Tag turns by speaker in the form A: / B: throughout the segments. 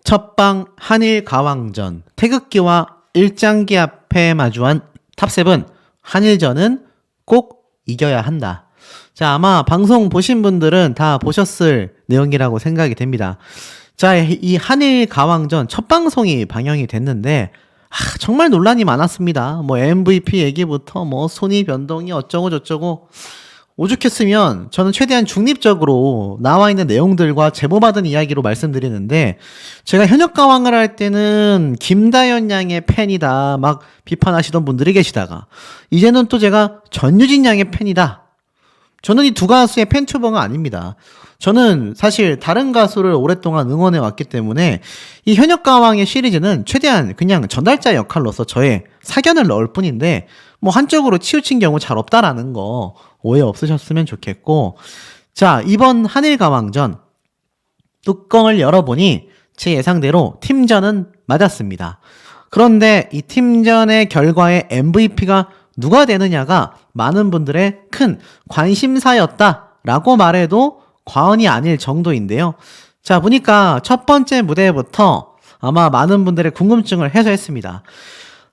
A: 첫방 한일 가왕전, 태극기와 일장기 앞에 마주한 탑7 한일전은 꼭 이겨야 한다. 자, 아마 방송 보신 분들은 다 보셨을 내용이라고 생각이 됩니다. 자, 이 한일 가왕전 첫 방송이 방영이 됐는데 정말 논란이 많았습니다. 뭐 MVP 얘기부터 뭐 손이 변동이 어쩌고 저쩌고. 오죽했으면 저는 최대한 중립적으로 나와 있는 내용들과 제보받은 이야기로 말씀드리는데, 제가 현역 가왕을 할 때는 김다현 양의 팬이다 막 비판하시던 분들이 계시다가, 이제는 또 제가 전유진 양의 팬이다. 저는 이 두 가수의 팬튜버가 아닙니다. 저는 사실 다른 가수를 오랫동안 응원해 왔기 때문에 이 현역 가왕의 시리즈는 최대한 그냥 전달자 역할로서 저의 사견을 넣을 뿐인데, 뭐 한쪽으로 치우친 경우 잘 없다라는 거 오해 없으셨으면 좋겠고. 자, 이번 한일 가왕전 뚜껑을 열어보니 제 예상대로 팀전은 맞았습니다. 그런데 이 팀전의 결과의 MVP가 누가 되느냐가 많은 분들의 큰 관심사였다라고 말해도 과언이 아닐 정도인데요. 자, 보니까 첫 번째 무대부터 아마 많은 분들의 궁금증을 해소했습니다.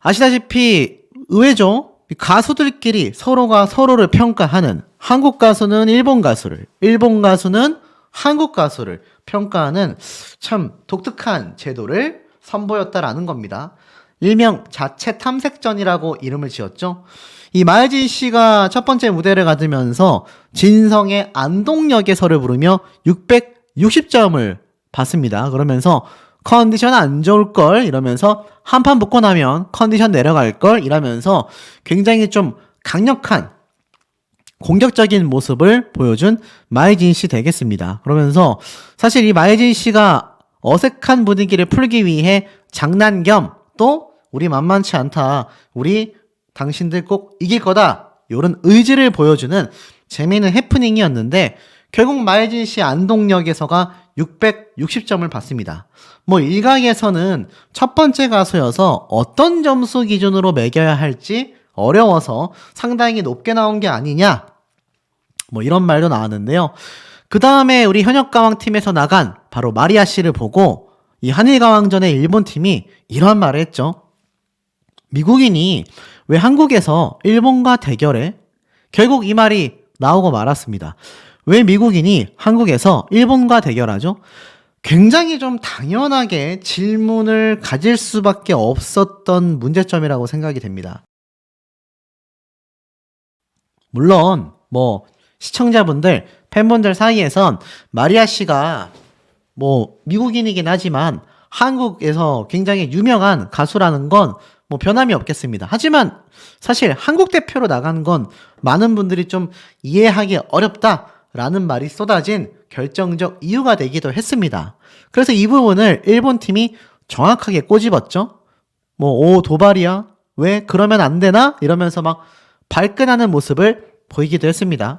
A: 아시다시피 의외죠? 가수들끼리 서로가 서로를 평가하는, 한국 가수는 일본 가수를, 일본 가수는 한국 가수를 평가하는 참 독특한 제도를 선보였다라는 겁니다. 일명 자체 탐색전이라고 이름을 지었죠. 이 마혜진 씨가 첫 번째 무대를 가지면서 진성의 안동역에서를 부르며 660점을 받습니다. 그러면서 컨디션 안 좋을걸 이러면서 한판 붙고 나면 컨디션 내려갈걸 이러면서 굉장히 좀 강력한 공격적인 모습을 보여준 마혜진 씨 되겠습니다. 그러면서 사실 이 마혜진 씨가 어색한 분위기를 풀기 위해 장난 겸 또 우리 만만치 않다, 우리 당신들 꼭 이길 거다, 이런 의지를 보여주는 재미있는 해프닝이었는데, 결국 마혜진 씨 안동역에서가 660점을 받습니다. 뭐 일각에서는 첫 번째 가수여서 어떤 점수 기준으로 매겨야 할지 어려워서 상당히 높게 나온 게 아니냐, 뭐 이런 말도 나왔는데요. 그 다음에 우리 현역가왕팀에서 나간 바로 마리아 씨를 보고 이 한일가왕전의 일본 팀이 이러한 말을 했죠. 미국인이 왜 한국에서 일본과 대결해? 결국 이 말이 나오고 말았습니다. 왜 미국인이 한국에서 일본과 대결하죠? 굉장히 좀 당연하게 질문을 가질 수밖에 없었던 문제점이라고 생각이 됩니다. 물론 뭐 시청자분들, 팬분들 사이에선 마리아 씨가 뭐 미국인이긴 하지만 한국에서 굉장히 유명한 가수라는 건 뭐 변함이 없겠습니다. 하지만 사실 한국 대표로 나간 건 많은 분들이 좀 이해하기 어렵다라는 말이 쏟아진 결정적 이유가 되기도 했습니다. 그래서 이 부분을 일본 팀이 정확하게 꼬집었죠. 뭐 오 도발이야? 왜 그러면 안 되나? 이러면서 막 발끈하는 모습을 보이기도 했습니다.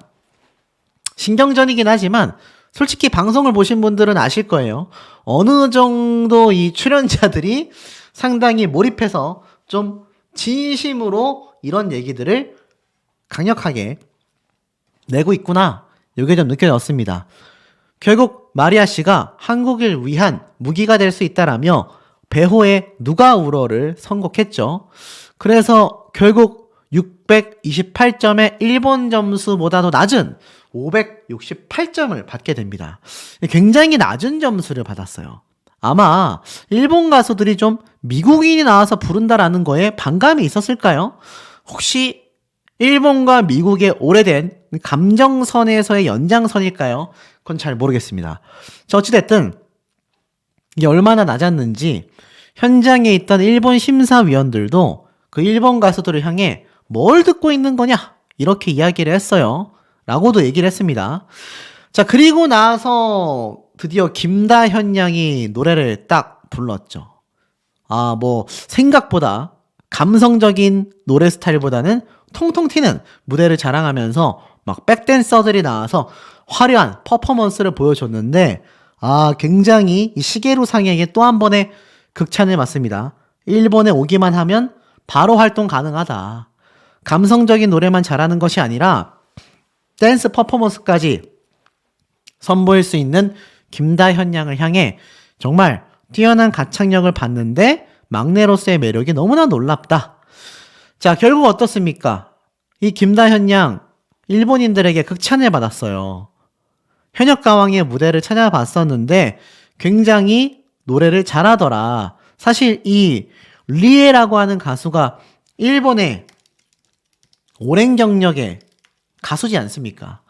A: 신경전이긴 하지만 솔직히 방송을 보신 분들은 아실 거예요. 어느 정도 이 출연자들이 상당히 몰입해서 좀 진심으로 이런 얘기들을 강력하게 내고 있구나, 이게 좀 느껴졌습니다. 결국 마리아 씨가 한국을 위한 무기가 될 수 있다라며 배호의 누가 울어를 선곡했죠. 그래서 결국 628점의 일본 점수보다도 낮은 568점을 받게 됩니다. 굉장히 낮은 점수를 받았어요. 아마 일본 가수들이 좀 미국인이 나와서 부른다라는 거에 반감이 있었을까요? 혹시 일본과 미국의 오래된 감정선에서의 연장선일까요? 그건 잘 모르겠습니다. 자, 어찌됐든 이게 얼마나 낮았는지 현장에 있던 일본 심사위원들도 그 일본 가수들을 향해 뭘 듣고 있는 거냐, 이렇게 이야기를 했어요. 라고도 얘기를 했습니다. 자, 그리고 나서 드디어 김다현 양이 노래를 딱 불렀죠. 뭐 생각보다 감성적인 노래 스타일보다는 통통 튀는 무대를 자랑하면서 막 백댄서들이 나와서 화려한 퍼포먼스를 보여줬는데, 굉장히 이 시게루상에게 또 한 번의 극찬을 맞습니다. 일본에 오기만 하면 바로 활동 가능하다. 감성적인 노래만 잘하는 것이 아니라 댄스 퍼포먼스까지 선보일 수 있는 김다현 양을 향해 정말 뛰어난 가창력을 봤는데 막내로서의 매력이 너무나 놀랍다. 자, 결국 어떻습니까? 이 김다현 양 일본인들에게 극찬을 받았어요. 현역가왕의 무대를 찾아봤었는데 굉장히 노래를 잘하더라. 사실 이 리에라고 하는 가수가 일본의 오랜 경력의 가수지 않습니까?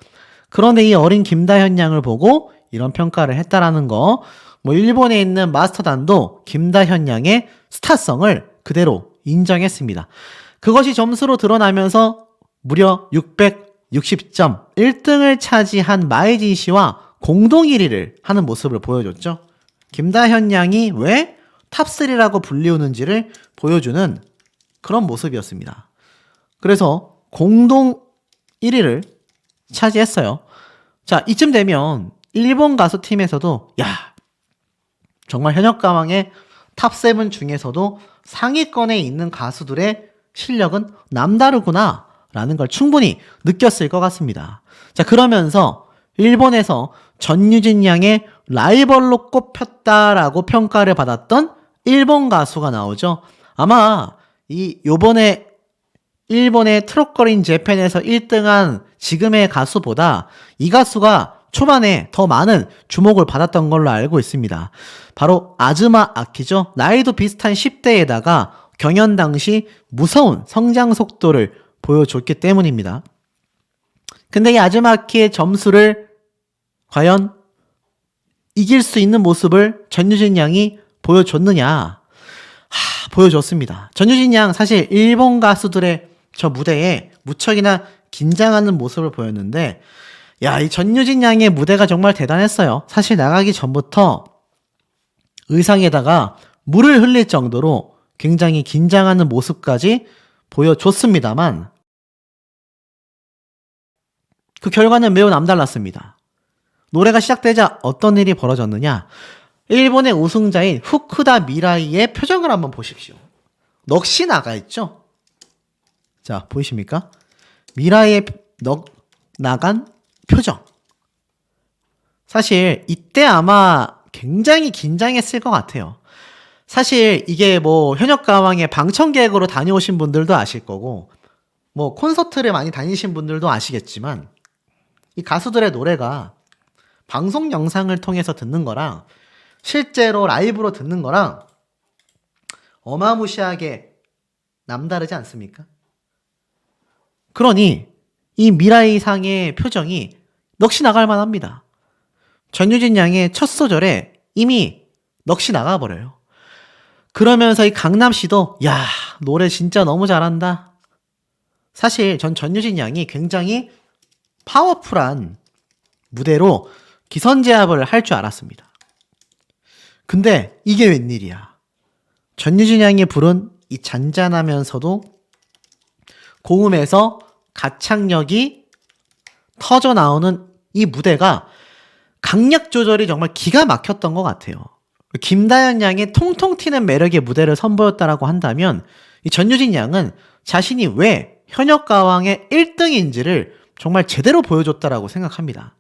A: 그런데 이 어린 김다현 양을 보고 이런 평가를 했다라는 거, 뭐 일본에 있는 마스터단도 김다현 양의 스타성을 그대로 인정했습니다. 그것이 점수로 드러나면서 무려 660점, 1등을 차지한 마이진 씨와 공동 1위를 하는 모습을 보여줬죠. 김다현 양이 왜 탑3라고 불리우는지를 보여주는 그런 모습이었습니다. 그래서 공동 1위를 차지했어요. 자, 이쯤 되면 일본 가수 팀에서도 야, 정말 현역가왕의 탑7 중에서도 상위권에 있는 가수들의 실력은 남다르구나 라는 걸 충분히 느꼈을 것 같습니다. 자, 그러면서 일본에서 전유진 양의 라이벌로 꼽혔다라고 평가를 받았던 일본 가수가 나오죠. 아마 요번에 일본의 트롯거린 재팬에서 1등한 지금의 가수보다 이 가수가 초반에 더 많은 주목을 받았던 걸로 알고 있습니다. 바로 아즈마 아키죠. 나이도 비슷한 10대에다가 경연 당시 무서운 성장 속도를 보여줬기 때문입니다. 근데 이 아즈마 아키의 점수를 과연 이길 수 있는 모습을 전유진 양이 보여줬느냐? 보여줬습니다. 전유진 양 사실 일본 가수들의 저 무대에 무척이나 긴장하는 모습을 보였는데, 야, 이 전유진 양의 무대가 정말 대단했어요. 사실 나가기 전부터 의상에다가 물을 흘릴 정도로 굉장히 긴장하는 모습까지 보여줬습니다만 그 결과는 매우 남달랐습니다. 노래가 시작되자 어떤 일이 벌어졌느냐? 일본의 우승자인 후쿠다 미라이의 표정을 한번 보십시오. 넋이 나가 있죠? 자, 보이십니까? 미라이의 나간 표정. 사실 이때 아마 굉장히 긴장했을 것 같아요. 사실 이게 뭐 현역가왕의 방청객으로 다녀오신 분들도 아실 거고, 뭐 콘서트를 많이 다니신 분들도 아시겠지만, 이 가수들의 노래가 방송 영상을 통해서 듣는 거랑 실제로 라이브로 듣는 거랑 어마무시하게 남다르지 않습니까? 그러니 이 미라이 상의 표정이 넋이 나갈 만합니다. 전유진 양의 첫 소절에 이미 넋이 나가버려요. 그러면서 이 강남씨도 야, 노래 진짜 너무 잘한다. 사실 전 전유진 양이 굉장히 파워풀한 무대로 기선제압을 할 줄 알았습니다. 근데 이게 웬일이야. 전유진 양이 부른 이 잔잔하면서도 고음에서 가창력이 터져 나오는 이 무대가 강약 조절이 정말 기가 막혔던 것 같아요. 김다현 양의 통통 튀는 매력의 무대를 선보였다라고 한다면 이 전유진 양은 자신이 왜 현역가왕의 1등인지를 정말 제대로 보여줬다라고 생각합니다.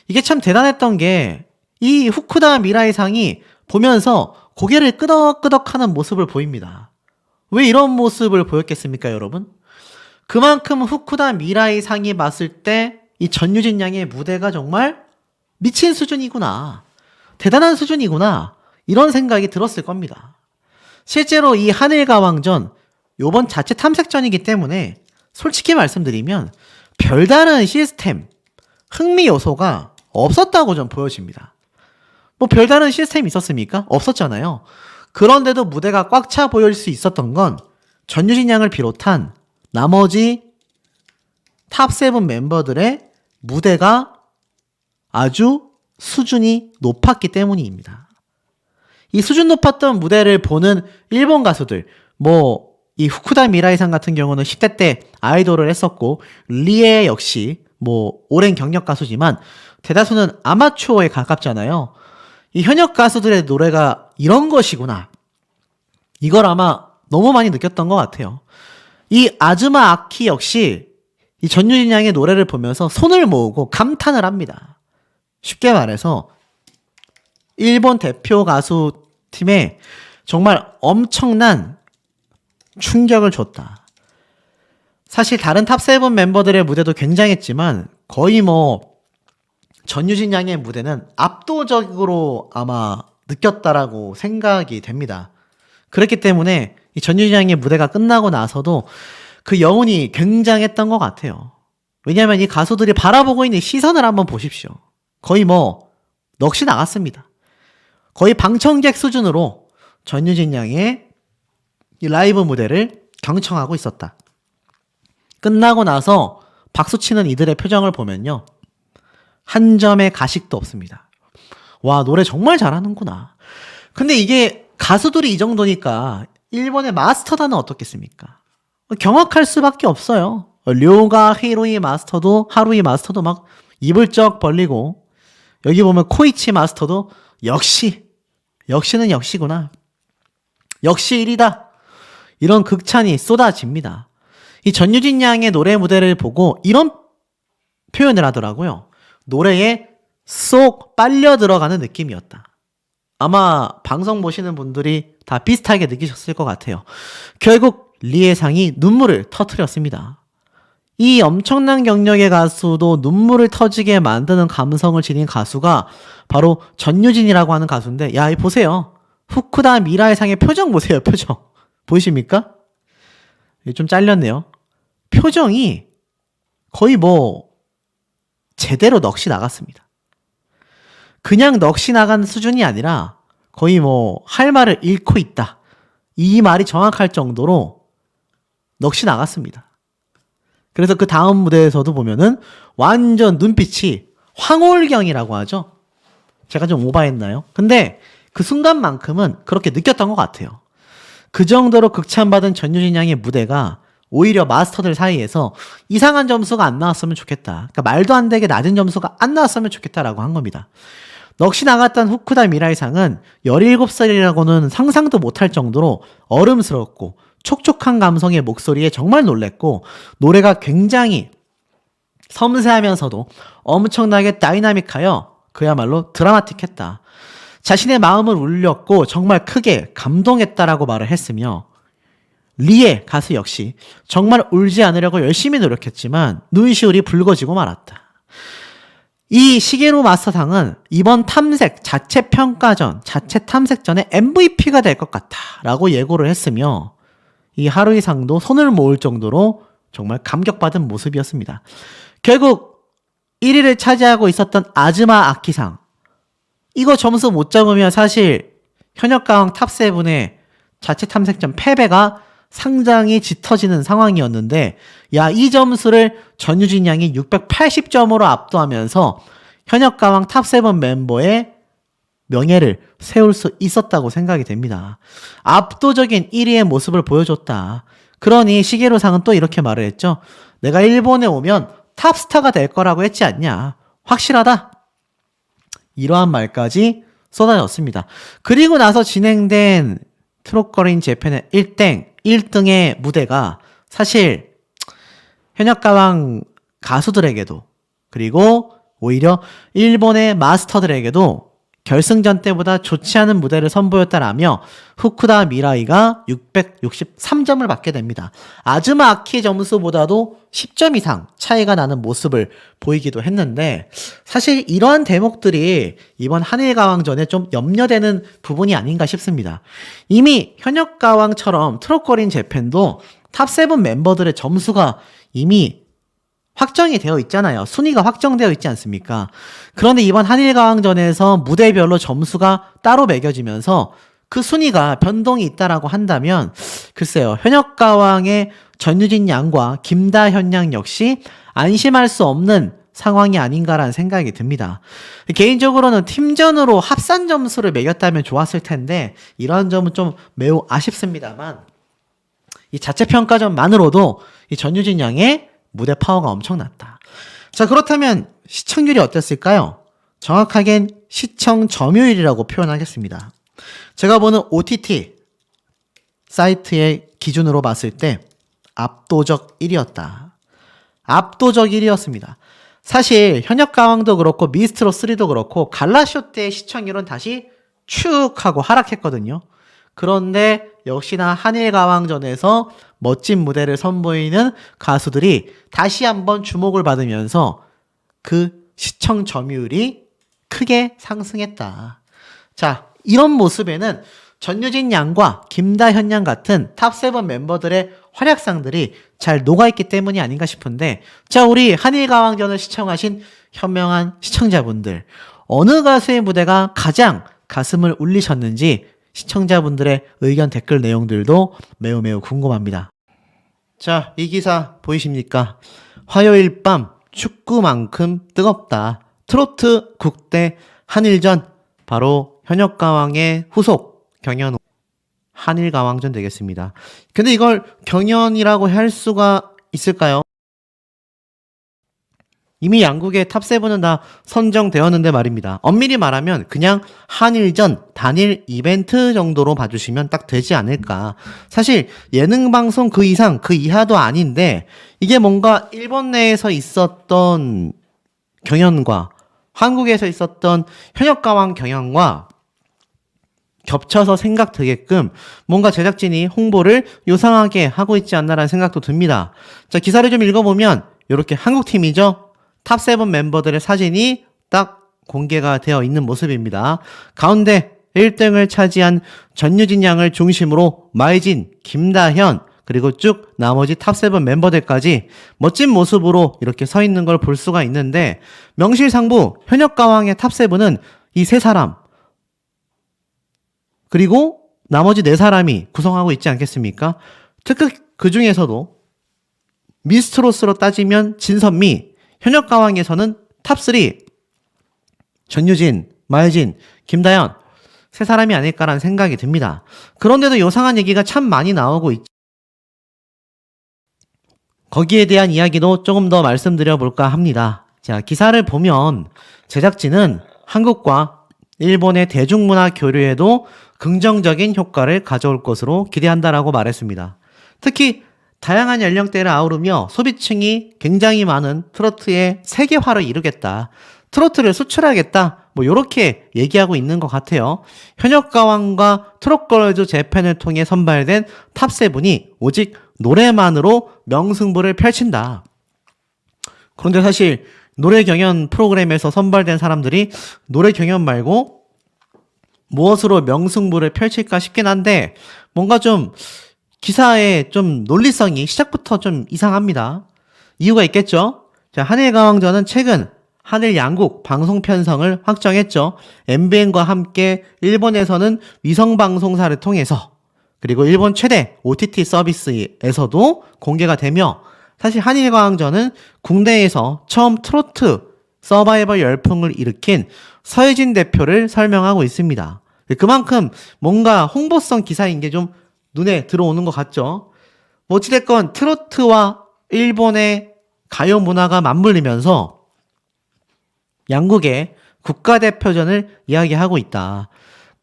A: 이게 참 대단했던 게 이 후쿠다 미라이 상이 보면서 고개를 끄덕끄덕하는 모습을 보입니다. 왜 이런 모습을 보였겠습니까, 여러분? 그만큼 후쿠다 미라이 상이 봤을 때 이 전유진 양의 무대가 정말 미친 수준이구나. 대단한 수준이구나. 이런 생각이 들었을 겁니다. 실제로 이 한일가왕전 요번 자체 탐색전이기 때문에 솔직히 말씀드리면 별다른 시스템, 흥미 요소가 없었다고 좀 보여집니다. 뭐 별다른 시스템이 있었습니까? 없었잖아요. 그런데도 무대가 꽉 차 보일 수 있었던 건 전유진 양을 비롯한 나머지 탑7 멤버들의 무대가 아주 수준이 높았기 때문입니다. 이 수준 높았던 무대를 보는 일본 가수들, 뭐 이 후쿠다 미라이상 같은 경우는 10대 때 아이돌을 했었고, 리에 역시 뭐 오랜 경력 가수지만 대다수는 아마추어에 가깝잖아요. 이 현역 가수들의 노래가 이런 것이구나. 이걸 아마 너무 많이 느꼈던 것 같아요. 이 아즈마 아키 역시 이 전유진 양의 노래를 보면서 손을 모으고 감탄을 합니다. 쉽게 말해서 일본 대표 가수 팀에 정말 엄청난 충격을 줬다. 사실 다른 탑7 멤버들의 무대도 굉장했지만 거의 뭐 전유진 양의 무대는 압도적으로 아마 느꼈다라고 생각이 됩니다. 그렇기 때문에 이 전유진 양의 무대가 끝나고 나서도 그 여운이 굉장했던 것 같아요. 왜냐하면 이 가수들이 바라보고 있는 시선을 한번 보십시오. 거의 뭐 넋이 나갔습니다. 거의 방청객 수준으로 전유진 양의 이 라이브 무대를 경청하고 있었다. 끝나고 나서 박수치는 이들의 표정을 보면요. 한 점의 가식도 없습니다. 와, 노래 정말 잘하는구나. 근데 이게 가수들이 이 정도니까 일본의 마스터단은 어떻겠습니까? 경악할 수밖에 없어요. 료가 하루이 마스터도 막 입을 쩍 벌리고, 여기 보면 코이치 마스터도 역시는 역시구나. 역시 1위다. 이런 극찬이 쏟아집니다. 이 전유진 양의 노래 무대를 보고 이런 표현을 하더라고요. 노래에 쏙 빨려 들어가는 느낌이었다. 아마 방송 보시는 분들이 다 비슷하게 느끼셨을 것 같아요. 결국 리에상이 눈물을 터뜨렸습니다. 이 엄청난 경력의 가수도 눈물을 터지게 만드는 감성을 지닌 가수가 바로 전유진이라고 하는 가수인데, 야, 이 보세요. 후쿠다 미라의 상의 표정 보세요, 표정. 보이십니까? 좀 잘렸네요. 표정이 거의 뭐 제대로 넋이 나갔습니다. 그냥 넋이 나간 수준이 아니라 거의 뭐 할 말을 잃고 있다. 이 말이 정확할 정도로 넋이 나갔습니다. 그래서 그 다음 무대에서도 보면은 완전 눈빛이 황홀경이라고 하죠. 제가 좀 오바했나요? 근데 그 순간만큼은 그렇게 느꼈던 것 같아요. 그 정도로 극찬받은 전유진 양의 무대가 오히려 마스터들 사이에서 이상한 점수가 안 나왔으면 좋겠다. 그러니까 말도 안 되게 낮은 점수가 안 나왔으면 좋겠다라고 한 겁니다. 넋이 나갔던 후쿠다 미라의 상은 17살이라고는 상상도 못할 정도로 얼음스럽고 촉촉한 감성의 목소리에 정말 놀랬고, 노래가 굉장히 섬세하면서도 엄청나게 다이나믹하여 그야말로 드라마틱했다. 자신의 마음을 울렸고 정말 크게 감동했다라고 말을 했으며, 리에 가수 역시 정말 울지 않으려고 열심히 노력했지만 눈시울이 붉어지고 말았다. 이 시게루 마스터상은 이번 탐색 자체 평가전, 자체 탐색전의 MVP가 될 것 같다 라고 예고를 했으며, 이 하루이 상도 손을 모을 정도로 정말 감격받은 모습이었습니다. 결국 1위를 차지하고 있었던 아즈마 아키상, 이거 점수 못 잡으면 사실 현역가왕 탑7의 자체 탐색전 패배가 상당히 짙어지는 상황이었는데, 야, 이 점수를 전유진 양이 680점으로 압도하면서 현역가왕 탑7 멤버의 명예를 세울 수 있었다고 생각이 됩니다. 압도적인 1위의 모습을 보여줬다. 그러니 시게루상은 또 이렇게 말을 했죠. 내가 일본에 오면 탑스타가 될 거라고 했지 않냐. 확실하다. 이러한 말까지 쏟아졌습니다. 그리고 나서 진행된 트롯거린 재팬의 1등의 무대가 사실 현역가왕 가수들에게도, 그리고 오히려 일본의 마스터들에게도 결승전 때보다 좋지 않은 무대를 선보였다라며 후쿠다 미라이가 663점을 받게 됩니다. 아즈마 아키 점수보다도 10점 이상 차이가 나는 모습을 보이기도 했는데, 사실 이러한 대목들이 이번 한일가왕전에 좀 염려되는 부분이 아닌가 싶습니다. 이미 현역가왕처럼 트롯거린 재팬도 탑7 멤버들의 점수가 이미 확정이 되어 있잖아요. 순위가 확정되어 있지 않습니까? 그런데 이번 한일가왕전에서 무대별로 점수가 따로 매겨지면서 그 순위가 변동이 있다라고 한다면, 글쎄요, 현역가왕의 전유진 양과 김다현 양 역시 안심할 수 없는 상황이 아닌가라는 생각이 듭니다. 개인적으로는 팀전으로 합산 점수를 매겼다면 좋았을 텐데 이런 점은 좀 매우 아쉽습니다만, 이 자체 평가전만으로도 이 전유진 양의 무대 파워가 엄청났다. 자, 그렇다면 시청률이 어땠을까요? 정확하겐 시청 점유율이라고 표현하겠습니다. 제가 보는 OTT 사이트의 기준으로 봤을 때 압도적 1위였다. 압도적 1위였습니다. 사실 현역가왕도 그렇고 미스트롯3도 그렇고 갈라쇼 때의 시청률은 다시 축 하고 하락했거든요. 그런데 역시나 한일가왕전에서 멋진 무대를 선보이는 가수들이 다시 한번 주목을 받으면서 그 시청 점유율이 크게 상승했다. 자, 이런 모습에는 전유진 양과 김다현 양 같은 탑7 멤버들의 활약상들이 잘 녹아있기 때문이 아닌가 싶은데, 자, 우리 한일가왕전을 시청하신 현명한 시청자분들, 어느 가수의 무대가 가장 가슴을 울리셨는지 시청자분들의 의견 댓글 내용들도 매우 궁금합니다. 자, 이 기사 보이십니까? 화요일 밤 축구만큼 뜨겁다. 트로트 국대 한일전, 바로 현역가왕의 후속 경연 한일가왕전 되겠습니다. 근데 이걸 경연이라고 할 수가 있을까요? 이미 양국의 탑7은 다 선정되었는데 말입니다. 엄밀히 말하면 그냥 한일전 단일 이벤트 정도로 봐주시면 딱 되지 않을까. 사실 예능방송 그 이상 그 이하도 아닌데, 이게 뭔가 일본 내에서 있었던 경연과 한국에서 있었던 현역가왕 경연과 겹쳐서 생각되게끔 뭔가 제작진이 홍보를 요상하게 하고 있지 않나라는 생각도 듭니다. 자, 기사를 좀 읽어보면 이렇게 한국팀이죠. 탑7 멤버들의 사진이 딱 공개가 되어 있는 모습입니다. 가운데 1등을 차지한 전유진 양을 중심으로 마이진, 김다현, 그리고 쭉 나머지 탑7 멤버들까지 멋진 모습으로 이렇게 서 있는 걸 볼 수가 있는데, 명실상부 현역가왕의 탑7은 이 세 사람 그리고 나머지 네 사람이 구성하고 있지 않겠습니까? 특히 그 중에서도 미스트로스로 따지면 진선미, 현역가왕에서는 탑3 전유진, 마유진, 김다현 세 사람이 아닐까라는 생각이 듭니다. 그런데도 요상한 얘기가 참 많이 나오고 있죠. 거기에 대한 이야기도 조금 더 말씀드려 볼까 합니다. 자, 기사를 보면 제작진은 한국과 일본의 대중문화 교류에도 긍정적인 효과를 가져올 것으로 기대한다라고 말했습니다. 특히 다양한 연령대를 아우르며 소비층이 굉장히 많은 트로트의 세계화를 이루겠다. 트로트를 수출하겠다. 뭐 요렇게 얘기하고 있는 것 같아요. 현역가왕과 트롯걸즈 재팬을 통해 선발된 탑7이 오직 노래만으로 명승부를 펼친다. 그런데 사실 노래 경연 프로그램에서 선발된 사람들이 노래 경연 말고 무엇으로 명승부를 펼칠까 싶긴 한데, 뭔가 좀 기사의 좀 논리성이 시작부터 좀 이상합니다. 이유가 있겠죠? 자, 한일가왕전은 최근 한일 양국 방송 편성을 확정했죠. MBN과 함께 일본에서는 위성방송사를 통해서, 그리고 일본 최대 OTT 서비스에서도 공개가 되며, 사실 한일가왕전은 국내에서 처음 트로트 서바이벌 열풍을 일으킨 서혜진 대표를 설명하고 있습니다. 그만큼 뭔가 홍보성 기사인 게 좀 눈에 들어오는 것 같죠. 뭐 어찌됐건 트로트와 일본의 가요 문화가 맞물리면서 양국의 국가대표전을 이야기하고 있다.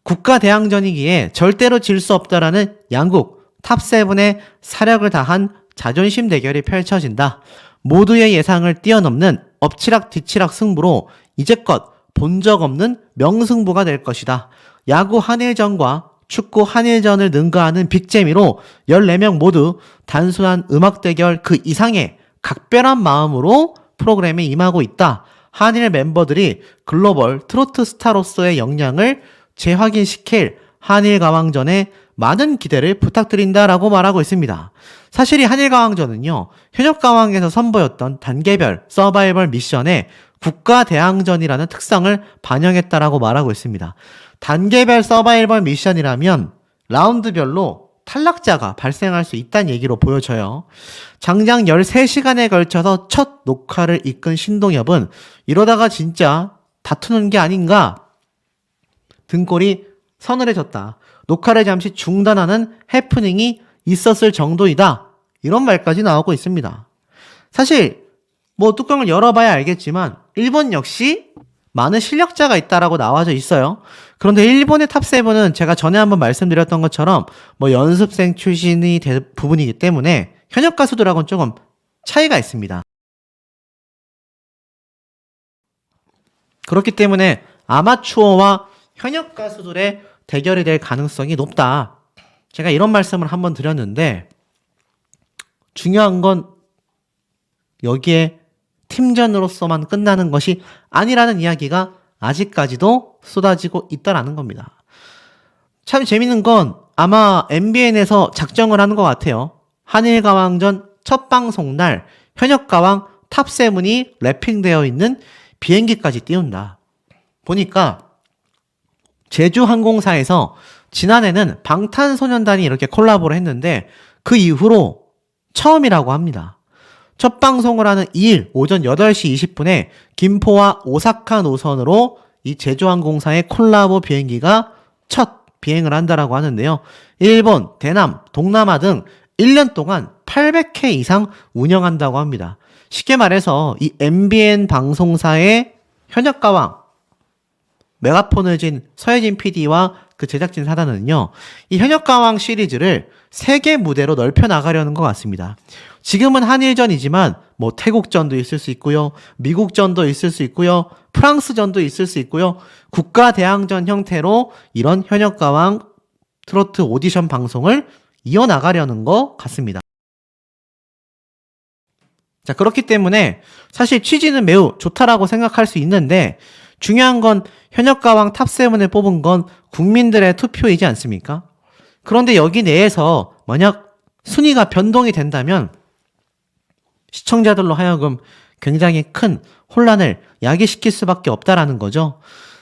A: 국가대항전이기에 절대로 질 수 없다라는 양국 탑7의 사력을 다한 자존심 대결이 펼쳐진다. 모두의 예상을 뛰어넘는 엎치락 뒤치락 승부로 이제껏 본 적 없는 명승부가 될 것이다. 야구 한일전과 축구 한일전을 능가하는 빅재미로 14명 모두 단순한 음악 대결 그 이상의 각별한 마음으로 프로그램에 임하고 있다. 한일 멤버들이 글로벌 트로트 스타로서의 역량을 재확인시킬 한일가왕전에 많은 기대를 부탁드린다라고 말하고 있습니다. 사실 이 한일가왕전은요, 현역가왕에서 선보였던 단계별 서바이벌 미션에 국가대항전이라는 특성을 반영했다라고 말하고 있습니다. 단계별 서바이벌 미션이라면 라운드별로 탈락자가 발생할 수 있다는 얘기로 보여져요. 장장 13시간에 걸쳐서 첫 녹화를 이끈 신동엽은 이러다가 진짜 다투는 게 아닌가? 등골이 서늘해졌다. 녹화를 잠시 중단하는 해프닝이 있었을 정도이다. 이런 말까지 나오고 있습니다. 사실 뭐 뚜껑을 열어봐야 알겠지만 일본 역시 많은 실력자가 있다라고 나와져 있어요. 그런데 일본의 탑7은 제가 전에 한번 말씀드렸던 것처럼 뭐 연습생 출신이 대부분이기 때문에 현역 가수들하고는 조금 차이가 있습니다. 그렇기 때문에 아마추어와 현역 가수들의 대결이 될 가능성이 높다. 제가 이런 말씀을 한번 드렸는데 중요한 건 여기에 팀전으로서만 끝나는 것이 아니라는 이야기가 아직까지도 쏟아지고 있다라는 겁니다. 참 재밌는 건 아마 MBN에서 작정을 하는 것 같아요. 한일가왕전 첫 방송 날 현역가왕 탑7이 랩핑되어 있는 비행기까지 띄운다. 보니까 제주항공사에서 지난해는 방탄소년단이 이렇게 콜라보를 했는데 그 이후로 처음이라고 합니다. 첫 방송을 하는 2일 오전 8시 20분에 김포와 오사카 노선으로 이 제주항공사의 콜라보 비행기가 첫 비행을 한다라고 하는데요. 일본, 대남, 동남아 등 1년 동안 800회 이상 운영한다고 합니다. 쉽게 말해서 이 MBN 방송사의 현역가왕 메가폰을 진 서혜진 PD와 그 제작진 사단은요, 이 현역가왕 시리즈를 세계 무대로 넓혀 나가려는 것 같습니다. 지금은 한일전이지만 뭐 태국전도 있을 수 있고요, 미국전도 있을 수 있고요, 프랑스전도 있을 수 있고요, 국가대항전 형태로 이런 현역가왕 트로트 오디션 방송을 이어나가려는 것 같습니다. 자, 그렇기 때문에 사실 취지는 매우 좋다라고 생각할 수 있는데 중요한 건 현역가왕 탑7을 뽑은 건 국민들의 투표이지 않습니까? 그런데 여기 내에서 만약 순위가 변동이 된다면 시청자들로 하여금 굉장히 큰 혼란을 야기시킬 수밖에 없다라는 거죠.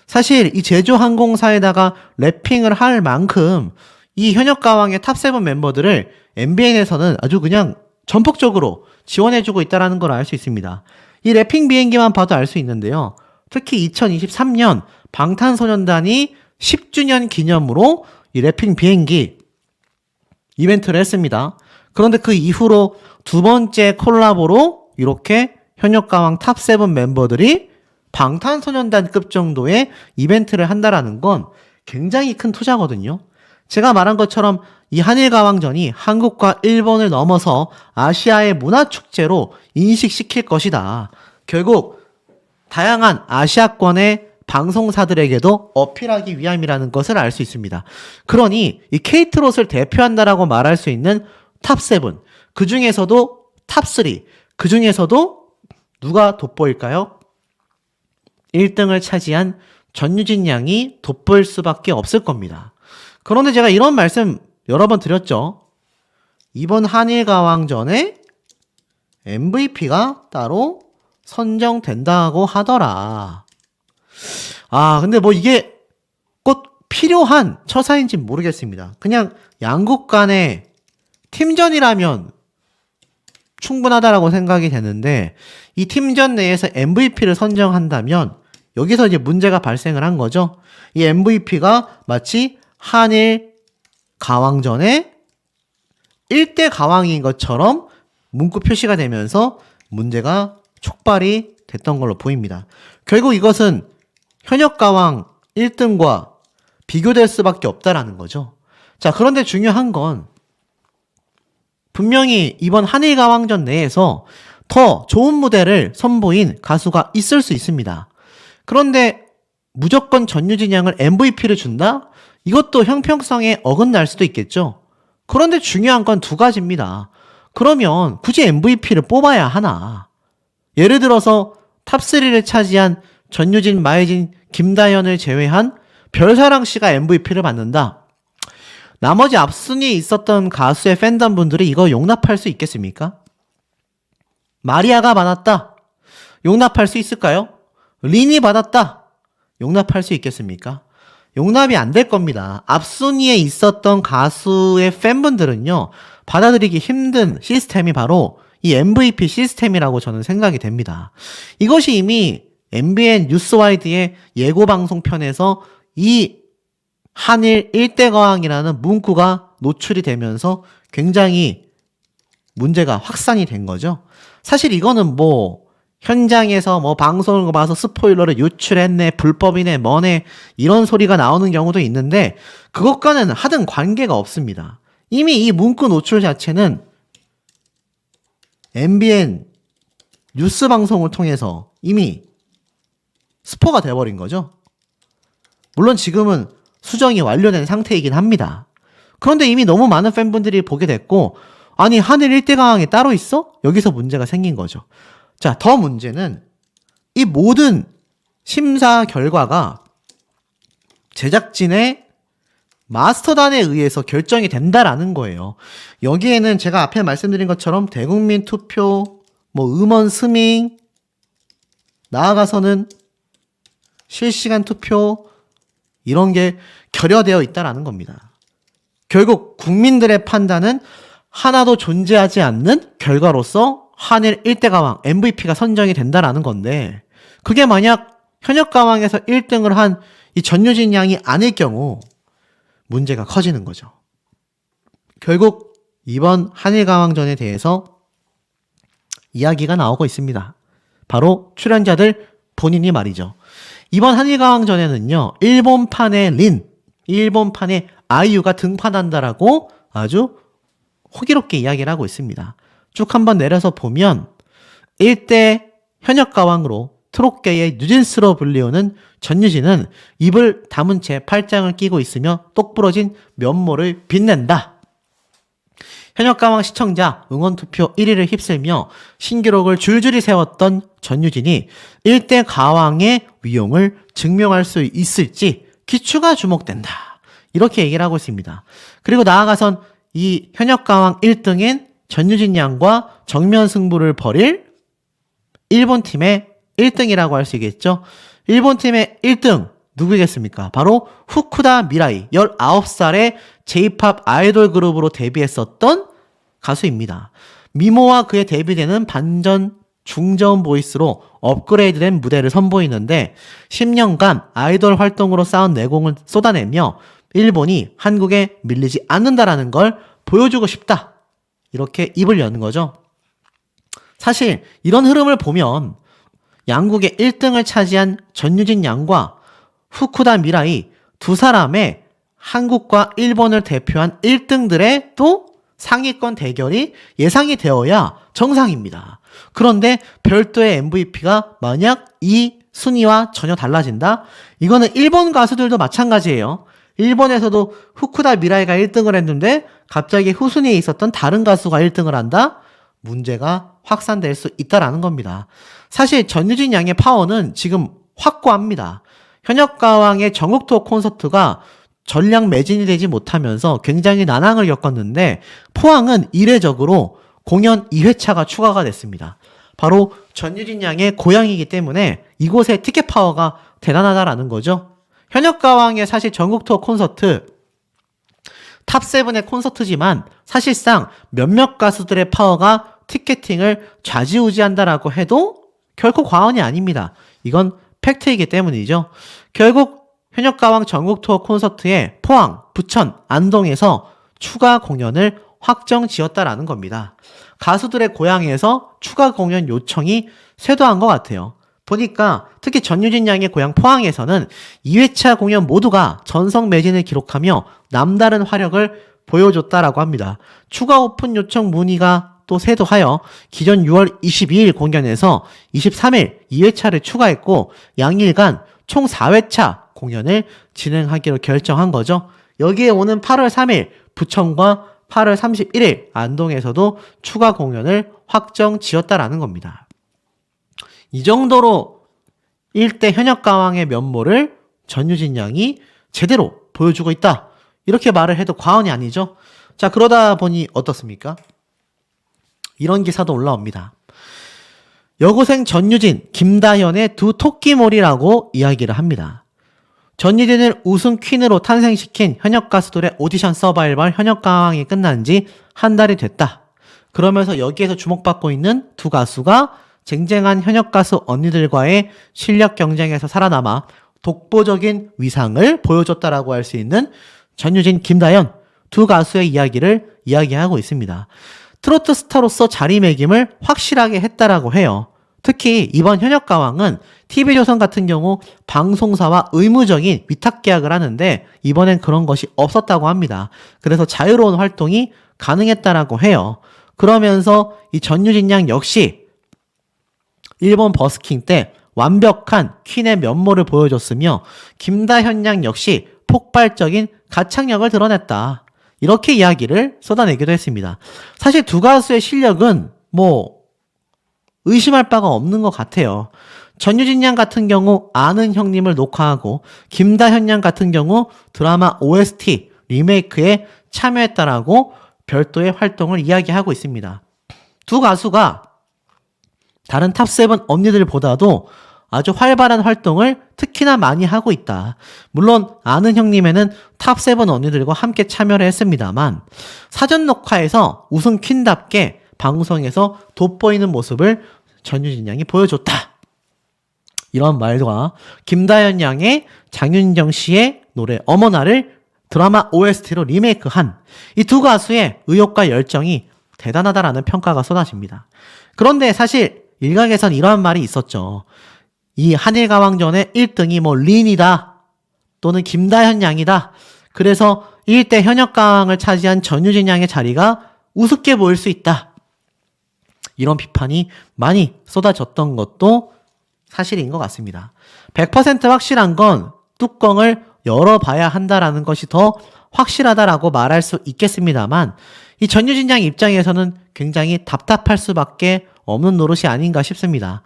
A: 사실 이 제주항공사에다가 랩핑을 할 만큼 이 현역가왕의 탑7 멤버들을 MBN에서는 아주 그냥 전폭적으로 지원해주고 있다는 걸 알 수 있습니다. 이 랩핑 비행기만 봐도 알 수 있는데요. 특히 2023년 방탄소년단이 10주년 기념으로 이 랩핑 비행기 이벤트를 했습니다. 그런데 그 이후로 두 번째 콜라보로 이렇게 현역가왕 탑7 멤버들이 방탄소년단급 정도의 이벤트를 한다라는 건 굉장히 큰 투자거든요. 제가 말한 것처럼 이 한일가왕전이 한국과 일본을 넘어서 아시아의 문화축제로 인식시킬 것이다. 결국 다양한 아시아권의 방송사들에게도 어필하기 위함이라는 것을 알 수 있습니다. 그러니 이 K트롯을 대표한다라고 말할 수 있는 탑7, 그 중에서도 탑3, 그 중에서도 누가 돋보일까요? 1등을 차지한 전유진 양이 돋보일 수밖에 없을 겁니다. 그런데 제가 이런 말씀 여러 번 드렸죠. 이번 한일가왕전에 MVP가 따로 선정된다고 하더라. 근데 뭐 이게 꼭 필요한 처사인지는 모르겠습니다. 그냥 양국 간의 팀전이라면 충분하다라고 생각이 되는데 이 팀전 내에서 MVP를 선정한다면 여기서 이제 문제가 발생을 한 거죠. 이 MVP가 마치 한일 가왕전에 1대 가왕인 것처럼 문구 표시가 되면서 문제가 촉발이 됐던 걸로 보입니다. 결국 이것은 현역 가왕 1등과 비교될 수밖에 없다라는 거죠. 자, 그런데 중요한 건 분명히 이번 한일 가왕전 내에서 더 좋은 무대를 선보인 가수가 있을 수 있습니다. 그런데 무조건 전유진 양을 MVP를 준다? 이것도 형평성에 어긋날 수도 있겠죠. 그런데 중요한 건 두 가지입니다. 그러면 굳이 MVP를 뽑아야 하나? 예를 들어서 탑3를 차지한 전유진, 마혜진, 김다현을 제외한 별사랑 씨가 MVP를 받는다. 나머지 앞순위에 있었던 가수의 팬덤분들이 이거 용납할 수 있겠습니까? 마리아가 받았다. 용납할 수 있을까요? 린이 받았다. 용납할 수 있겠습니까? 용납이 안 될 겁니다. 앞순위에 있었던 가수의 팬분들은요, 받아들이기 힘든 시스템이 바로 이 MVP 시스템이라고 저는 생각이 됩니다. 이것이 이미 MBN 뉴스와이드의 예고방송편에서 이 한일 1대 거항이라는 문구가 노출이 되면서 굉장히 문제가 확산이 된 거죠. 사실 이거는 뭐 현장에서 뭐 방송을 봐서 스포일러를 유출했네, 불법이네, 뭐네 이런 소리가 나오는 경우도 있는데 그것과는 하등 관계가 없습니다. 이미 이 문구 노출 자체는 MBN 뉴스 방송을 통해서 이미 스포가 돼버린 거죠. 물론 지금은 수정이 완료된 상태이긴 합니다. 그런데 이미 너무 많은 팬분들이 보게 됐고, 아니 하늘 일대강왕이 따로 있어? 여기서 문제가 생긴 거죠. 자, 더 문제는 이 모든 심사 결과가 제작진의 마스터단에 의해서 결정이 된다라는 거예요. 여기에는 제가 앞에 말씀드린 것처럼 대국민 투표, 음원 스밍, 나아가서는 실시간 투표, 이런 게 결여되어 있다라는 겁니다. 결국 국민들의 판단은 하나도 존재하지 않는 결과로서 한일 일대가왕 MVP가 선정이 된다라는 건데, 그게 만약 현역가왕에서 1등을 한 이 전유진 양이 아닐 경우 문제가 커지는 거죠. 결국 이번 한일가왕전에 대해서 이야기가 나오고 있습니다. 바로 출연자들 본인이 말이죠. 이번 한일가왕전에는요, 일본판의 일본판의 아이유가 등판한다라고 아주 호기롭게 이야기를 하고 있습니다. 쭉 한번 내려서 보면 1대 현역가왕으로 트롯계의 뉴진스로 불리우는 전유진은 입을 다문 채 팔짱을 끼고 있으며 똑부러진 면모를 빛낸다. 현역가왕 시청자 응원투표 1위를 휩쓸며 신기록을 줄줄이 세웠던 전유진이 1대 가왕의 위용을 증명할 수 있을지 귀추가 주목된다. 이렇게 얘기를 하고 있습니다. 그리고 나아가선 이 현역가왕 1등인 전유진 양과 정면 승부를 벌일 일본팀의 1등이라고 할 수 있겠죠. 일본팀의 1등 누구겠습니까? 바로 후쿠다 미라이, 19살의 J-POP 아이돌 그룹으로 데뷔했었던 가수입니다. 미모와 그의 데뷔되는 반전 중저음 보이스로 업그레이드된 무대를 선보이는데 10년간 아이돌 활동으로 쌓은 내공을 쏟아내며 일본이 한국에 밀리지 않는다라는 걸 보여주고 싶다. 이렇게 입을 여는 거죠. 사실 이런 흐름을 보면 양국의 1등을 차지한 전유진 양과 후쿠다 미라이 두 사람의 한국과 일본을 대표한 1등들의 또 상위권 대결이 예상이 되어야 정상입니다. 그런데 별도의 MVP가 만약 이 순위와 전혀 달라진다? 이거는 일본 가수들도 마찬가지예요. 일본에서도 후쿠다 미라이가 1등을 했는데 갑자기 후순위에 있었던 다른 가수가 1등을 한다? 문제가 확산될 수 있다라는 겁니다. 사실 전유진 양의 파워는 지금 확고합니다. 현역가왕의 전국투어 콘서트가 전량 매진이 되지 못하면서 굉장히 난항을 겪었는데 포항은 이례적으로 공연 2회차가 추가가 됐습니다. 바로 전유진 양의 고향이기 때문에 이곳의 티켓 파워가 대단하다라는 거죠. 현역가왕의 사실 전국투어 콘서트 탑7의 콘서트지만 사실상 몇몇 가수들의 파워가 티켓팅을 좌지우지한다라고 해도 결코 과언이 아닙니다. 이건 팩트이기 때문이죠. 결국 현역가왕 전국투어 콘서트에 포항, 부천, 안동에서 추가 공연을 확정 지었다라는 겁니다. 가수들의 고향에서 추가 공연 요청이 쇄도한 것 같아요. 보니까 특히 전유진 양의 고향 포항에서는 2회차 공연 모두가 전성 매진을 기록하며 남다른 화력을 보여줬다라고 합니다. 추가 오픈 요청 문의가 또 쇄도하여 기존 6월 22일 공연에서 23일 2회차를 추가했고 양일간 총 4회차 공연을 진행하기로 결정한 거죠. 여기에 오는 8월 3일 부천과 8월 31일 안동에서도 추가 공연을 확정 지었다라는 겁니다. 이 정도로 1대 현역가왕의 면모를 전유진 양이 제대로 보여주고 있다. 이렇게 말을 해도 과언이 아니죠. 자, 그러다 보니 어떻습니까? 이런 기사도 올라옵니다. 여고생 전유진, 김다현의 두 토끼몰이라고 이야기를 합니다. 전유진을 우승 퀸으로 탄생시킨 현역 가수들의 오디션 서바이벌 현역가왕이 끝난 지 한 달이 됐다. 그러면서 여기에서 주목받고 있는 두 가수가 쟁쟁한 현역 가수 언니들과의 실력 경쟁에서 살아남아 독보적인 위상을 보여줬다라고 할 수 있는 전유진, 김다현 두 가수의 이야기를 이야기하고 있습니다. 트로트 스타로서 자리매김을 확실하게 했다라고 해요. 특히 이번 현역가왕은 TV조선 같은 경우 방송사와 의무적인 위탁 계약을 하는데 이번엔 그런 것이 없었다고 합니다. 그래서 자유로운 활동이 가능했다라고 해요. 그러면서 이 전유진 양 역시 일본 버스킹 때 완벽한 퀸의 면모를 보여줬으며 김다현 양 역시 폭발적인 가창력을 드러냈다. 이렇게 이야기를 쏟아내기도 했습니다. 사실 두 가수의 실력은 의심할 바가 없는 것 같아요. 전유진 양 같은 경우 아는 형님을 녹화하고 김다현 양 같은 경우 드라마 OST 리메이크에 참여했다라고 별도의 활동을 이야기하고 있습니다. 두 가수가 다른 탑7 언니들보다도 아주 활발한 활동을 특히나 많이 하고 있다. 물론 아는 형님에는 탑7 언니들과 함께 참여를 했습니다만 사전 녹화에서 우승 퀸답게 방송에서 돋보이는 모습을 전유진 양이 보여줬다. 이런 말과 김다현 양의 장윤정 씨의 노래 어머나를 드라마 OST로 리메이크한 이 두 가수의 의욕과 열정이 대단하다라는 평가가 쏟아집니다. 그런데 사실 일각에선 이러한 말이 있었죠. 이 한일가왕전의 1등이 린이다 또는 김다현 양이다. 그래서 1대 현역가왕을 차지한 전유진 양의 자리가 우습게 보일 수 있다. 이런 비판이 많이 쏟아졌던 것도 사실인 것 같습니다. 100% 확실한 건 뚜껑을 열어봐야 한다라는 것이 더 확실하다라고 말할 수 있겠습니다만 이 전유진 양 입장에서는 굉장히 답답할 수밖에 없는 노릇이 아닌가 싶습니다.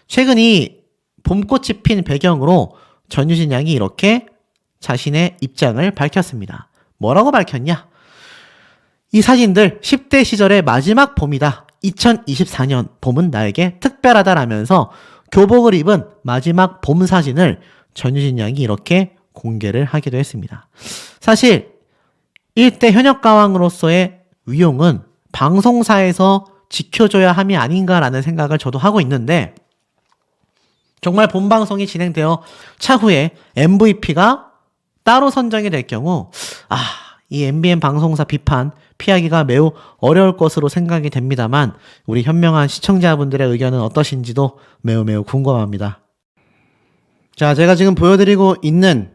A: 최근 이 봄꽃이 핀 배경으로 전유진 양이 이렇게 자신의 입장을 밝혔습니다. 뭐라고 밝혔냐? 이 사진들 10대 시절의 마지막 봄이다. 2024년 봄은 나에게 특별하다라면서 교복을 입은 마지막 봄 사진을 전유진 양이 이렇게 공개를 하기도 했습니다. 사실 1대 현역가왕으로서의 위용은 방송사에서 지켜줘야 함이 아닌가라는 생각을 저도 하고 있는데 정말 본방송이 진행되어 차후에 MVP가 따로 선정이 될 경우 이 MBN 방송사 비판 피하기가 매우 어려울 것으로 생각이 됩니다만 우리 현명한 시청자분들의 의견은 어떠신지도 매우 궁금합니다. 자, 제가 지금 보여드리고 있는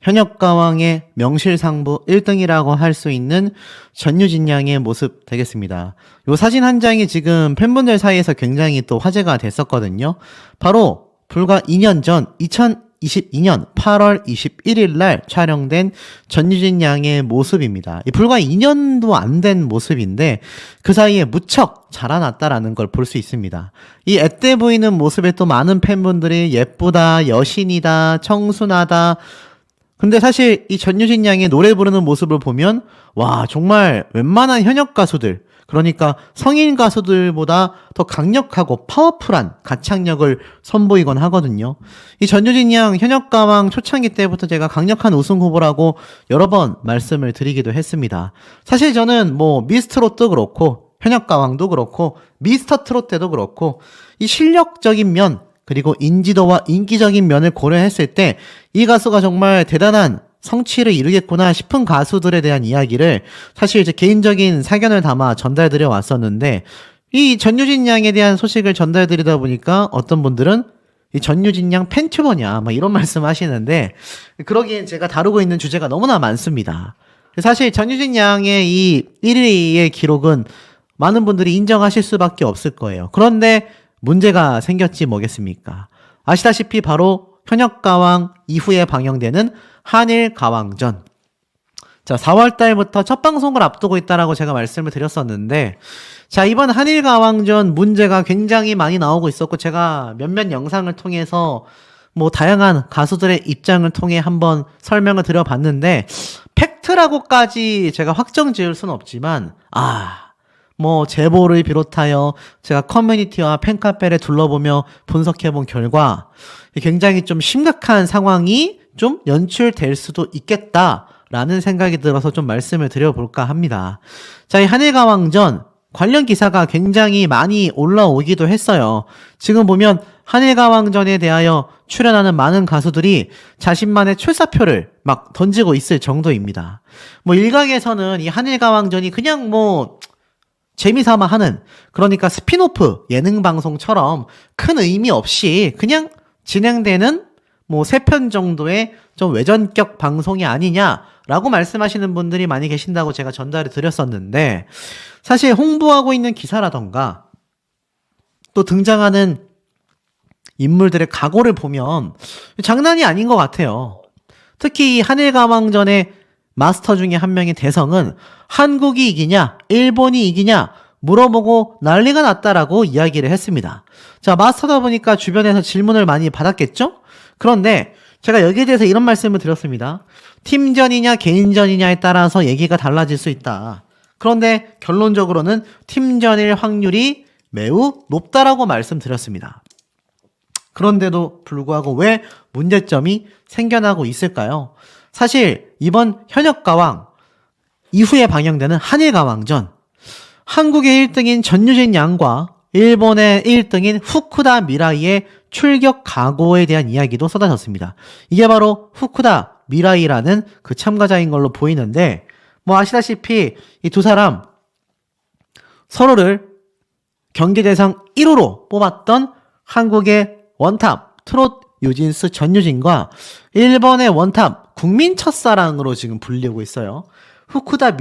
A: 현역가왕의 명실상부 1등이라고 할 수 있는 전유진 양의 모습 되겠습니다. 이 사진 한 장이 지금 팬분들 사이에서 굉장히 또 화제가 됐었거든요. 바로 불과 2년 전 2022년 8월 21일 날 촬영된 전유진 양의 모습입니다. 불과 2년도 안 된 모습인데 그 사이에 무척 자라났다라는 걸 볼 수 있습니다. 이 앳돼 보이는 모습에 또 많은 팬분들이 예쁘다, 여신이다, 청순하다. 근데 사실 이 전유진 양의 노래 부르는 모습을 보면 와 정말 웬만한 현역 가수들 그러니까 성인 가수들보다 더 강력하고 파워풀한 가창력을 선보이곤 하거든요. 이 전유진 양 현역가왕 초창기 때부터 제가 강력한 우승 후보라고 여러 번 말씀을 드리기도 했습니다. 사실 저는 미스트롯도 그렇고 현역가왕도 그렇고 미스터 트롯 때도 그렇고 이 실력적인 면 그리고 인지도와 인기적인 면을 고려했을 때 이 가수가 정말 대단한 성취를 이루겠구나 싶은 가수들에 대한 이야기를 사실 이제 개인적인 사견을 담아 전달드려 왔었는데 이 전유진 양에 대한 소식을 전달드리다 보니까 어떤 분들은 이 전유진 양 팬튜버냐 이런 말씀 하시는데 그러기엔 제가 다루고 있는 주제가 너무나 많습니다. 사실 전유진 양의 이 1위의 기록은 많은 분들이 인정하실 수밖에 없을 거예요. 그런데 문제가 생겼지 뭐겠습니까? 아시다시피 바로 현역가왕 이후에 방영되는 한일가왕전. 자, 4월달부터 첫 방송을 앞두고 있다라고 제가 말씀을 드렸었는데 자, 이번 한일가왕전 문제가 굉장히 많이 나오고 있었고 제가 몇몇 영상을 통해서 다양한 가수들의 입장을 통해 한번 설명을 드려봤는데 팩트라고까지 제가 확정 지을 수는 없지만 제보를 비롯하여 제가 커뮤니티와 팬카페를 둘러보며 분석해본 결과 굉장히 좀 심각한 상황이 좀 연출될 수도 있겠다라는 생각이 들어서 좀 말씀을 드려볼까 합니다. 자, 이 한일가왕전 관련 기사가 굉장히 많이 올라오기도 했어요. 지금 보면 한일가왕전에 대하여 출연하는 많은 가수들이 자신만의 출사표를 막 던지고 있을 정도입니다. 일각에서는 이 한일가왕전이 그냥 재미삼아 하는 그러니까 스피노프 예능 방송처럼 큰 의미 없이 그냥 진행되는 3편 정도의 좀 외전격 방송이 아니냐라고 말씀하시는 분들이 많이 계신다고 제가 전달을 드렸었는데 사실 홍보하고 있는 기사라던가 또 등장하는 인물들의 각오를 보면 장난이 아닌 것 같아요. 특히 이 한일가왕전의 마스터 중에 한 명인 대성은 한국이 이기냐 일본이 이기냐 물어보고 난리가 났다라고 이야기를 했습니다. 자, 마스터다 보니까 주변에서 질문을 많이 받았겠죠? 그런데 제가 여기에 대해서 이런 말씀을 드렸습니다. 팀전이냐 개인전이냐에 따라서 얘기가 달라질 수 있다. 그런데 결론적으로는 팀전일 확률이 매우 높다라고 말씀드렸습니다. 그런데도 불구하고 왜 문제점이 생겨나고 있을까요? 사실 이번 현역가왕 이후에 방영되는 한일가왕전, 한국의 1등인 전유진 양과 일본의 1등인 후쿠다 미라이의 출격 각오에 대한 이야기도 쏟아졌습니다. 이게 바로 후쿠다 미라이라는 그 참가자인 걸로 보이는데, 뭐 아시다시피 이 두 사람 서로를 경기대상 1호로 뽑았던 한국의 원탑 트롯 유진스 전유진과 일본의 원탑 국민 첫사랑으로 지금 불리고 있어요. 후쿠다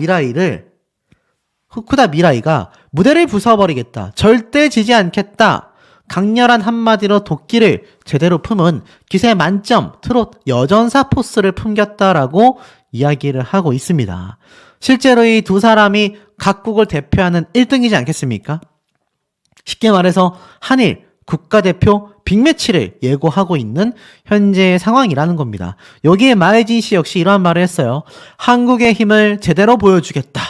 A: 미라이가 무대를 부숴버리겠다, 절대 지지 않겠다, 강렬한 한마디로 도끼를 제대로 품은 기세 만점 트롯 여전사 포스를 풍겼다라고 이야기를 하고 있습니다. 실제로 이 두 사람이 각국을 대표하는 1등이지 않겠습니까? 쉽게 말해서 한일 국가대표 빅매치를 예고하고 있는 현재의 상황이라는 겁니다. 여기에 마에진 씨 역시 이러한 말을 했어요. 한국의 힘을 제대로 보여주겠다.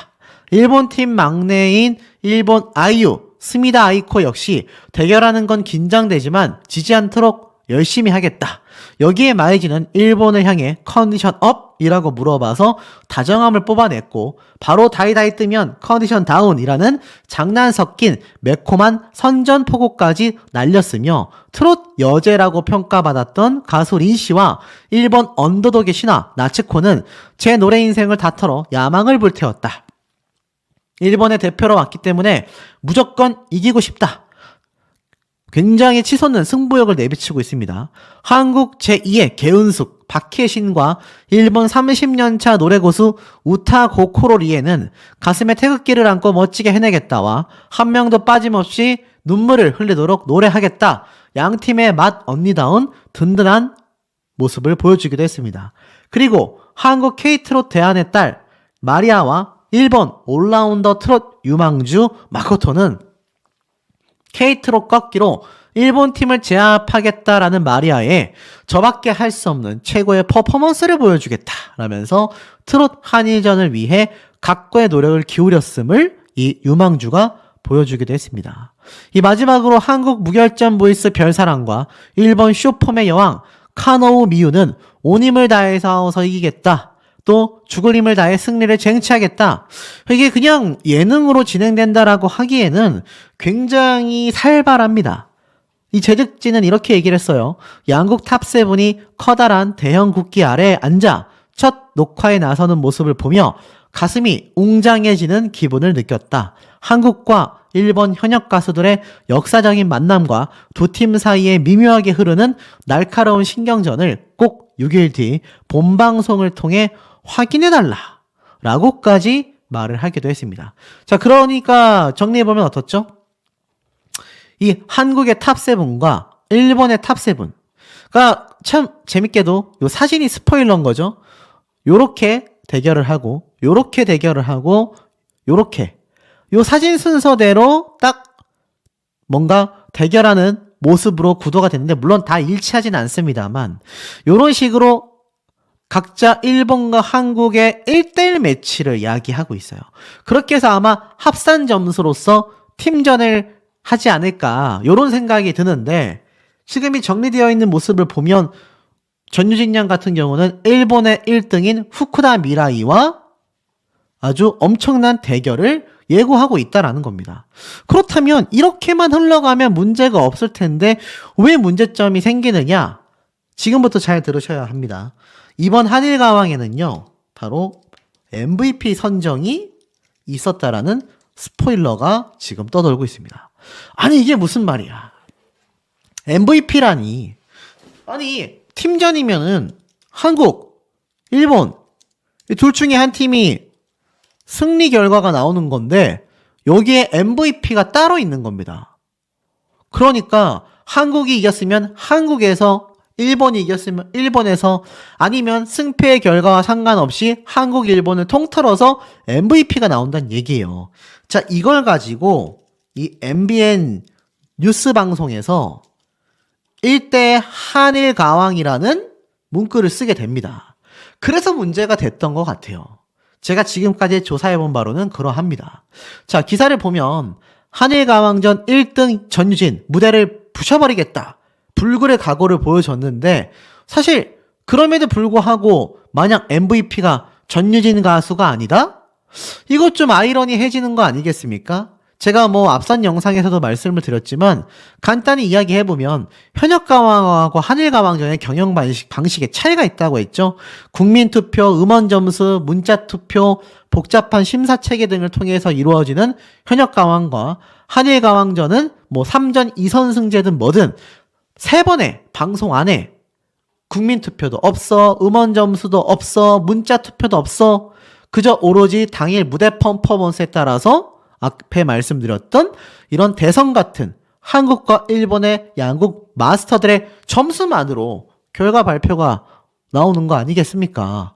A: 일본 팀 막내인 일본 아이유, 스미다 아이코 역시 대결하는 건 긴장되지만 지지 않도록 열심히 하겠다. 여기에 마에진은 일본을 향해 컨디션 업이라고 물어봐서 다정함을 뽑아냈고, 바로 다이다이 뜨면 컨디션 다운이라는 장난 섞인 매콤한 선전포고까지 날렸으며, 트롯 여제라고 평가받았던 가수 린씨와 일본 언더독의 신화 나츠코는 제 노래 인생을 다 털어 야망을 불태웠다. 일본의 대표로 왔기 때문에 무조건 이기고 싶다. 굉장히 치솟는 승부욕을 내비치고 있습니다. 한국 제2의 개은숙 박혜신과 일본 30년차 노래고수 우타 고코로리에는 가슴에 태극기를 안고 멋지게 해내겠다와 한 명도 빠짐없이 눈물을 흘리도록 노래하겠다. 양팀의 맛 언니다운 든든한 모습을 보여주기도 했습니다. 그리고 한국 K트롯 대안의 딸 마리아와 일본 올라운더 트롯 유망주 마코토는 K트롯 꺾기로 일본 팀을 제압하겠다라는 마리아에 저밖에 할 수 없는 최고의 퍼포먼스를 보여주겠다 라면서 트롯 한일전을 위해 각고의 노력을 기울였음을 이 유망주가 보여주기도 했습니다. 이 마지막으로 한국 무결점 보이스 별사랑과 일본 슈퍼맨 여왕 카노우 미유는 온 힘을 다해서 싸워서 이기겠다, 또 죽을 힘을 다해 승리를 쟁취하겠다. 이게 그냥 예능으로 진행된다라고 하기에는 굉장히 살벌합니다. 이 제작진은 이렇게 얘기를 했어요. 양국 탑7이 커다란 대형 국기 아래에 앉아 첫 녹화에 나서는 모습을 보며 가슴이 웅장해지는 기분을 느꼈다. 한국과 일본 현역 가수들의 역사적인 만남과 두 팀 사이에 미묘하게 흐르는 날카로운 신경전을 꼭 6일 뒤 본방송을 통해 확인해달라 라고까지 말을 하기도 했습니다. 자, 그러니까 정리해보면 어떻죠? 이 한국의 탑7과 일본의 탑7가 참 재밌게도 요 사진이 스포일러인 거죠. 요렇게 대결을 하고 요렇게 대결을 하고 요렇게 요 사진 순서대로 딱 뭔가 대결하는 모습으로 구도가 됐는데, 물론 다 일치하진 않습니다만 요런 식으로 각자 일본과 한국의 1대1 매치를 이야기하고 있어요. 그렇게 해서 아마 합산 점수로서 팀전을 하지 않을까 이런 생각이 드는데, 지금 이 정리되어 있는 모습을 보면 전유진 양 같은 경우는 일본의 1등인 후쿠다 미라이와 아주 엄청난 대결을 예고하고 있다라는 겁니다. 그렇다면 이렇게만 흘러가면 문제가 없을 텐데 왜 문제점이 생기느냐? 지금부터 잘 들으셔야 합니다. 이번 한일가왕에는요, 바로 MVP 선정이 있었다라는 스포일러가 지금 떠돌고 있습니다. 아니, 이게 무슨 말이야? MVP라니. 아니, 팀전이면은 한국, 일본, 둘 중에 한 팀이 승리 결과가 나오는 건데 여기에 MVP가 따로 있는 겁니다. 그러니까 한국이 이겼으면 한국에서, 일본이 이겼으면 일본에서, 아니면 승패의 결과와 상관없이 한국, 일본을 통틀어서 MVP가 나온다는 얘기예요. 자, 이걸 가지고 이 MBN 뉴스 방송에서 1대 한일 가왕이라는 문구를 쓰게 됩니다. 그래서 문제가 됐던 것 같아요. 제가 지금까지 조사해본 바로는 그러합니다. 자, 기사를 보면 한일 가왕전 1등 전유진 무대를 부셔버리겠다, 불굴의 각오를 보여줬는데, 사실 그럼에도 불구하고 만약 MVP가 전유진 가수가 아니다? 이것 좀 아이러니해지는 거 아니겠습니까? 제가 앞선 영상에서도 말씀을 드렸지만 간단히 이야기해보면 현역가왕하고 한일가왕전의 경영 방식에 차이가 있다고 했죠. 국민투표, 음원점수, 문자투표, 복잡한 심사체계 등을 통해서 이루어지는 현역가왕과 한일가왕전은 3전 2선승제든 뭐든 3번의 방송 안에 국민투표도 없어, 음원점수도 없어, 문자투표도 없어. 그저 오로지 당일 무대 퍼포먼스에 따라서 앞에 말씀드렸던 이런 대선 같은 한국과 일본의 양국 마스터들의 점수만으로 결과 발표가 나오는 거 아니겠습니까?